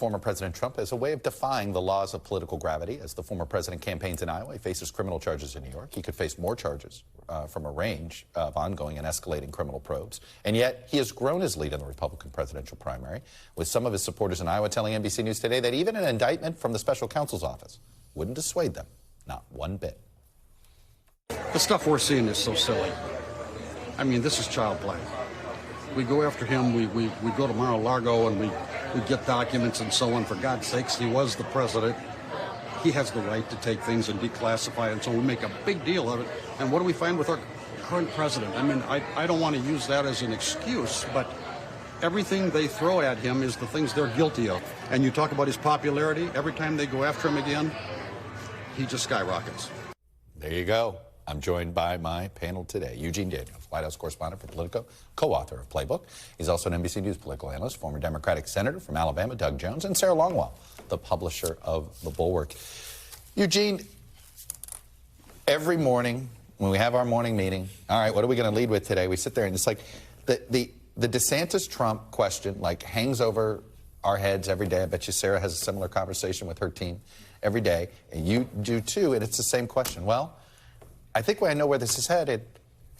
former President Trump as a way of defying the laws of political gravity. As the former president campaigns in Iowa, he faces criminal charges in New York. He could face more charges from a range of ongoing and escalating criminal probes. And yet, he has grown his lead in the Republican presidential primary, with some of his supporters in Iowa telling NBC News today that even an indictment from the special counsel's office wouldn't dissuade them, not one bit. The stuff we're seeing is so silly. I mean, this is child play. We go after him, we go to Mar-a-Lago and we get documents and so on. For God's sakes, he was the president. He has the right to take things and declassify, and so we make a big deal of it. And what do we find with our current president? I mean, I don't want to use that as an excuse, but everything they throw at him is the things they're guilty of. And you talk about his popularity, every time they go after him again, he just skyrockets. There you go. I'm joined by my panel today. Eugene Daniels, White House correspondent for Politico, co-author of Playbook. He's also an NBC News political analyst, former Democratic Senator from Alabama, Doug Jones, and Sarah Longwell, the publisher of The Bulwark. Eugene, every morning when we have our morning meeting, all right, what are we going to lead with today? We sit there and it's like the DeSantis-Trump question like hangs over our heads every day. I bet you Sarah has a similar conversation with her team every day, and you do too, and it's the same question. Well, I think I know where this is headed,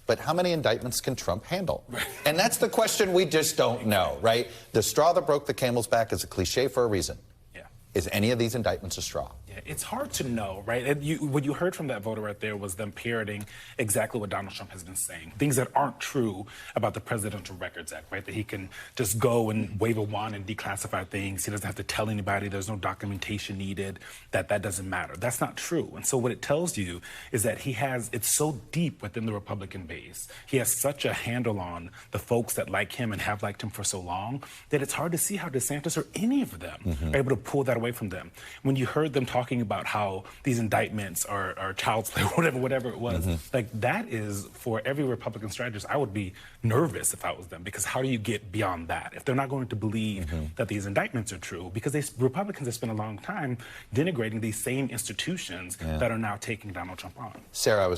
but how many indictments can Trump handle? And that's the question we just don't know, right? The straw that broke the camel's back is a cliche for a reason. Yeah. Is any of these indictments a straw? Yeah, it's hard to know, right? And what you heard from that voter right there was them parroting exactly what Donald Trump has been saying. Things that aren't true about the Presidential Records Act, right? That he can just go and wave a wand and declassify things. He doesn't have to tell anybody. There's no documentation needed. That doesn't matter. That's not true. And so what it tells you is that it's so deep within the Republican base. He has such a handle on the folks that like him and have liked him for so long that it's hard to see how DeSantis or any of them are able to pull that away from them. When you heard them talking about how these indictments are child's play, whatever it was, like that is, for every Republican strategist, I would be nervous if I was them, because how do you get beyond that if they're not going to believe that these indictments are true? Because Republicans have spent a long time denigrating these same institutions that are now taking Donald Trump on. Sarah,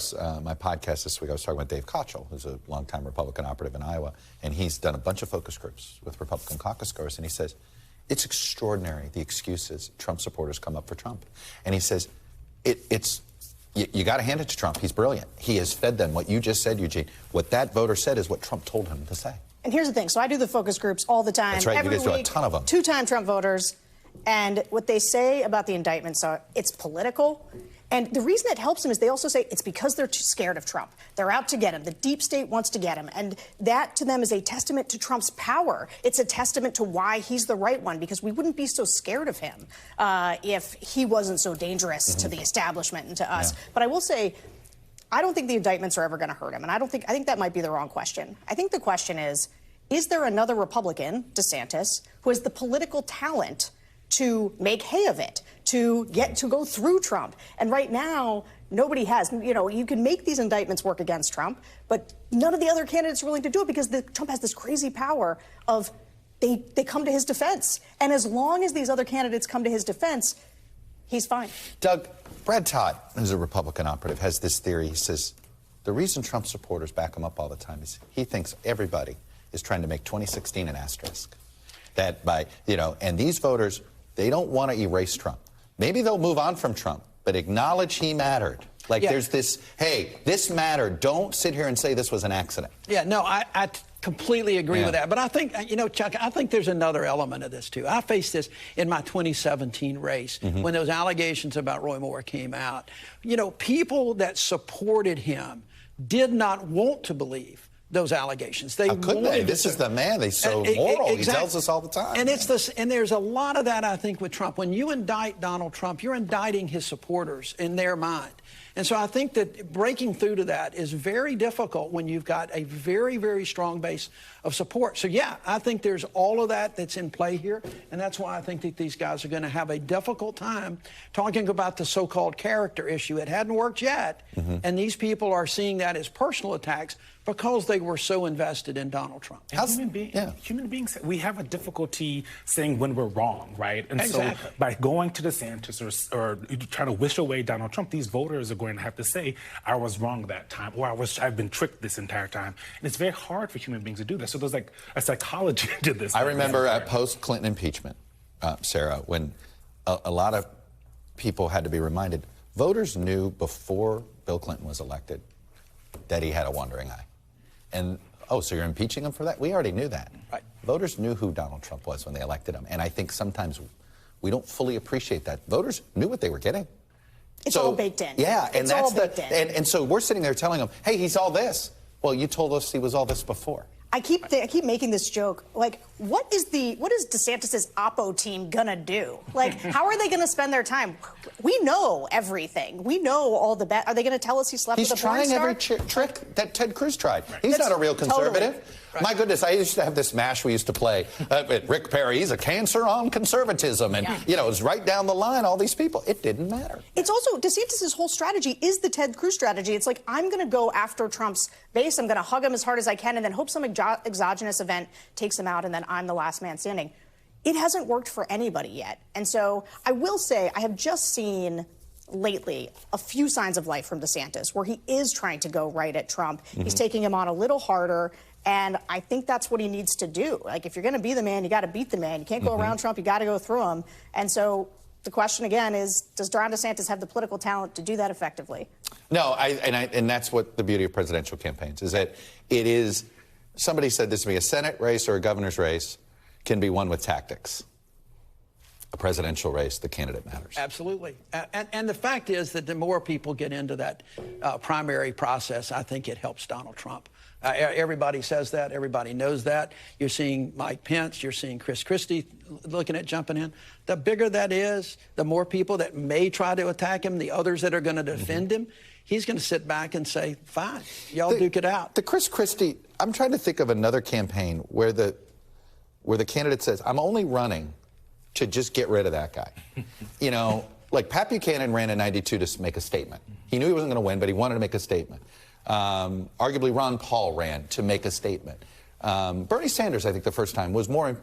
my podcast this week, I was talking with Dave Kochel, who's a longtime Republican operative in Iowa, and he's done a bunch of focus groups with Republican caucus goers, and he says, it's extraordinary, the excuses Trump supporters come up for Trump. And he says, you got to hand it to Trump. He's brilliant. He has fed them what you just said, Eugene. What that voter said is what Trump told him to say. And here's the thing. So I do the focus groups all the time. That's right. Every you guys week, do a ton of them. Two-time Trump voters. And what they say about the indictments are it's political. And the reason it helps them is they also say it's because they're too scared of Trump. They're out to get him. The deep state wants to get him. And that, to them, is a testament to Trump's power. It's a testament to why he's the right one, because we wouldn't be so scared of him if he wasn't so dangerous to the establishment and to us. But I will say, I don't think the indictments are ever going to hurt him. And I think that might be the wrong question. I think the question is there another Republican, DeSantis, who has the political talent to make hay of it, to go through Trump? And right now, nobody has. You know, you can make these indictments work against Trump, but none of the other candidates are willing to do it because Trump has this crazy power of they come to his defense. And as long as these other candidates come to his defense, he's fine. Doug, Brad Todd, who's a Republican operative, has this theory. He says the reason Trump supporters back him up all the time is he thinks everybody is trying to make 2016 an asterisk. That by, and these voters, they don't want to erase Trump. Maybe they'll move on from Trump, but acknowledge he mattered. Like there's this, hey, this mattered. Don't sit here and say this was an accident. Yeah, no, I completely agree with that. But I think, Chuck, I think there's another element of this, too. I faced this in my 2017 race when those allegations about Roy Moore came out. People that supported him did not want to believe those allegations. How could they? This is the man. They're so moral. Exactly. He tells us all the time. And and there's a lot of that, I think, with Trump. When you indict Donald Trump, you're indicting his supporters in their mind. And so I think that breaking through to that is very difficult when you've got a very, very strong base of support. So, yeah, I think there's all of that that's in play here. And that's why I think that these guys are going to have a difficult time talking about the so-called character issue. It hadn't worked yet. And these people are seeing that as personal attacks because they were so invested in Donald Trump. Human beings, we have a difficulty saying when we're wrong, right? And so by going to DeSantis or trying to wish away Donald Trump, these voters are going to have to say, I was wrong that time, or I've been tricked this entire time. And it's very hard for human beings to do that. So there's like a psychology to this. I remember post-Clinton impeachment, Sarah, when a lot of people had to be reminded, voters knew before Bill Clinton was elected that he had a wandering eye. And, oh, so you're impeaching him for that? We already knew that. Right. Voters knew who Donald Trump was when they elected him. And I think sometimes we don't fully appreciate that. Voters knew what they were getting. It's all baked in. Yeah, and it's that's all baked in. And so we're sitting there telling him, hey, he's all this. Well, you told us he was all this before. I keep making this joke. Like, what is DeSantis's Oppo team gonna do? Like, how are they gonna spend their time? We know everything. We know all the Are they gonna tell us he slept with a porn star? He's trying every trick that Ted Cruz tried. Right. He's That's not a real conservative. totally. Right. My goodness, I used to have this MASH we used to play. Rick Perry, he's a cancer on conservatism. And, you know, it's right down the line, all these people. It didn't matter. It's also, DeSantis' whole strategy is the Ted Cruz strategy. It's like, I'm going to go after Trump's base. I'm going to hug him as hard as I can and then hope some exogenous event takes him out and then I'm the last man standing. It hasn't worked for anybody yet. And so I will say I have just seen lately a few signs of life from DeSantis where he is trying to go right at Trump. He's taking him on a little harder. And I think that's what he needs to do. Like, if you're going to be the man, you got to beat the man. You can't go around Trump. You got to go through him. And so the question again is, does Ron DeSantis have the political talent to do that effectively? No, and that's what the beauty of presidential campaigns is, that it is, somebody said this to me, a Senate race or a governor's race can be won with tactics. A presidential race, the candidate matters. Absolutely. And the fact is that the more people get into that primary process, I think it helps Donald Trump. Everybody says that. Everybody knows that. You're seeing Mike Pence. You're seeing Chris Christie looking at jumping in. The bigger that is, the more people that may try to attack him, the others that are going to defend him, he's going to sit back and say, fine, y'all duke it out. The Chris Christie, I'm trying to think of another campaign where the candidate says, I'm only running to just get rid of that guy. You know, like Pat Buchanan ran in '92 to make a statement. He knew he wasn't going to win, but he wanted to make a statement. Arguably, Ron Paul ran to make a statement. Bernie Sanders, I think the first time, was more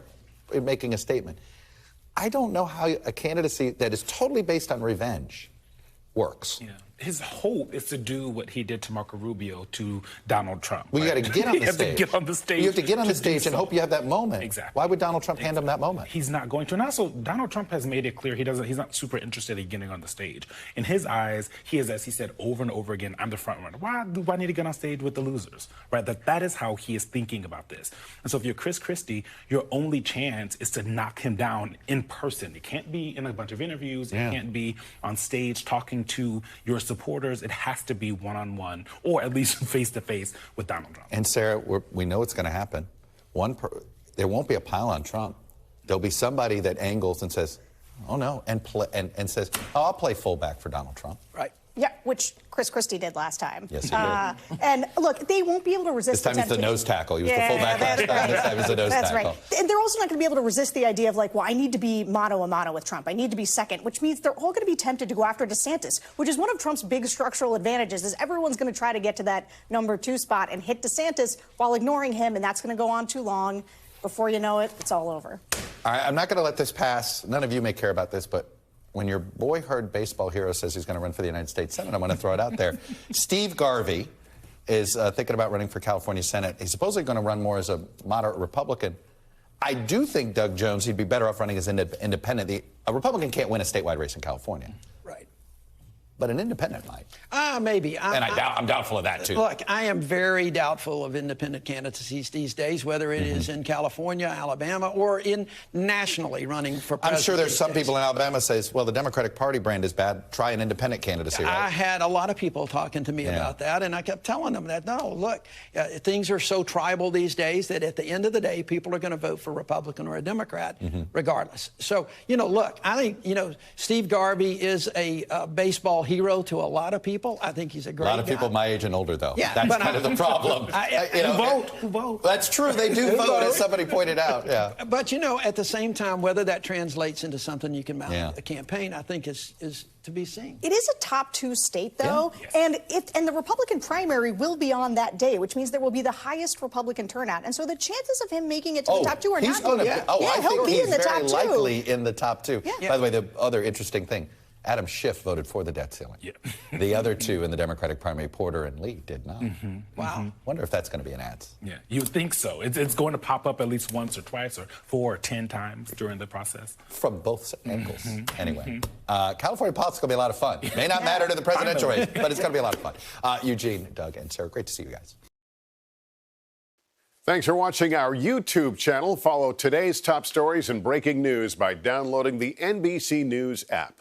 in making a statement. I don't know how a candidacy that is totally based on revenge works. Yeah. His hope is to do what he did to Marco Rubio to Donald Trump. Well, you got to get on the stage. You have to get on the stage. You have to get on the stage and hope you have that moment. Exactly. Why would Donald Trump hand him that moment? He's not going to. And also, Donald Trump has made it clear he's not super interested in getting on the stage. In his eyes, he is, as he said over and over again, I'm the front runner. Why do I need to get on stage with the losers? Right? That is how he is thinking about this. And so if you're Chris Christie, your only chance is to knock him down in person. It can't be in a bunch of interviews. It can't be on stage talking to your supporters. It has to be one-on-one, or at least face-to-face with Donald Trump. And Sarah, we know what's going to happen. There won't be a pile on Trump. There'll be somebody that angles and says, oh, no, and says, oh, I'll play fullback for Donald Trump. Right. Yeah, which Chris Christie did last time. Yes, he did. And look, they won't be able to resist This time the he's the temptation. nose tackle. He was the fullback last time. This time he's the nose That's tackle. right. And they're also not going to be able to resist the idea of, like, well, I need to be mano-a-mano with Trump. I need to be second, which means they're all going to be tempted to go after DeSantis, which is one of Trump's big structural advantages, is everyone's going to try to get to that #2 spot and hit DeSantis while ignoring him, and that's going to go on too long. Before you know it, it's all over. All right, I'm not going to let this pass. None of you may care about this, but when your boy-heard baseball hero says he's going to run for the United States Senate, I'm going to throw it out there. Steve Garvey is thinking about running for California Senate. He's supposedly going to run more as a moderate Republican. I do think Doug Jones, he'd be better off running as an independent. A Republican can't win a statewide race in California. Right. But an independent might. Maybe. I'm doubtful of that, too. Look, I am very doubtful of independent candidacies these days, whether it is in California, Alabama, or in nationally running for president. I'm sure there's some people in Alabama says, well, the Democratic Party brand is bad. Try an independent candidacy, right? I had a lot of people talking to me about that, and I kept telling them that, no, look, things are so tribal these days that at the end of the day, people are going to vote for Republican or a Democrat regardless. So, look, I think, Steve Garvey is a baseball hero to a lot of people. I think he's a great guy. A lot of people my age and older, though. Yeah, that's kind of the problem. Who vote? That's true. They do vote, as somebody pointed out. Yeah. But, at the same time, whether that translates into something you can mount a campaign, I think is to be seen. It is a top 2 state, though, and the Republican primary will be on that day, which means there will be the highest Republican turnout, and so the chances of him making it to the top 2 are not. I think he'll be he's in the top very 2. likely in the top 2. Yeah. By the way, the other interesting thing, Adam Schiff voted for the debt ceiling. Yeah. The other two in the Democratic primary, Porter and Lee, did not. Wow. Wonder if that's going to be an ads. Yeah, you would think so. It's going to pop up at least once or twice or 4 or 10 times during the process. From both angles. Anyway, California politics is going to be a lot of fun. May not matter to the presidential race, but it's going to be a lot of fun. Eugene, Doug, and Sarah, great to see you guys. Thanks for watching our YouTube channel. Follow today's top stories and breaking news by downloading the NBC News app.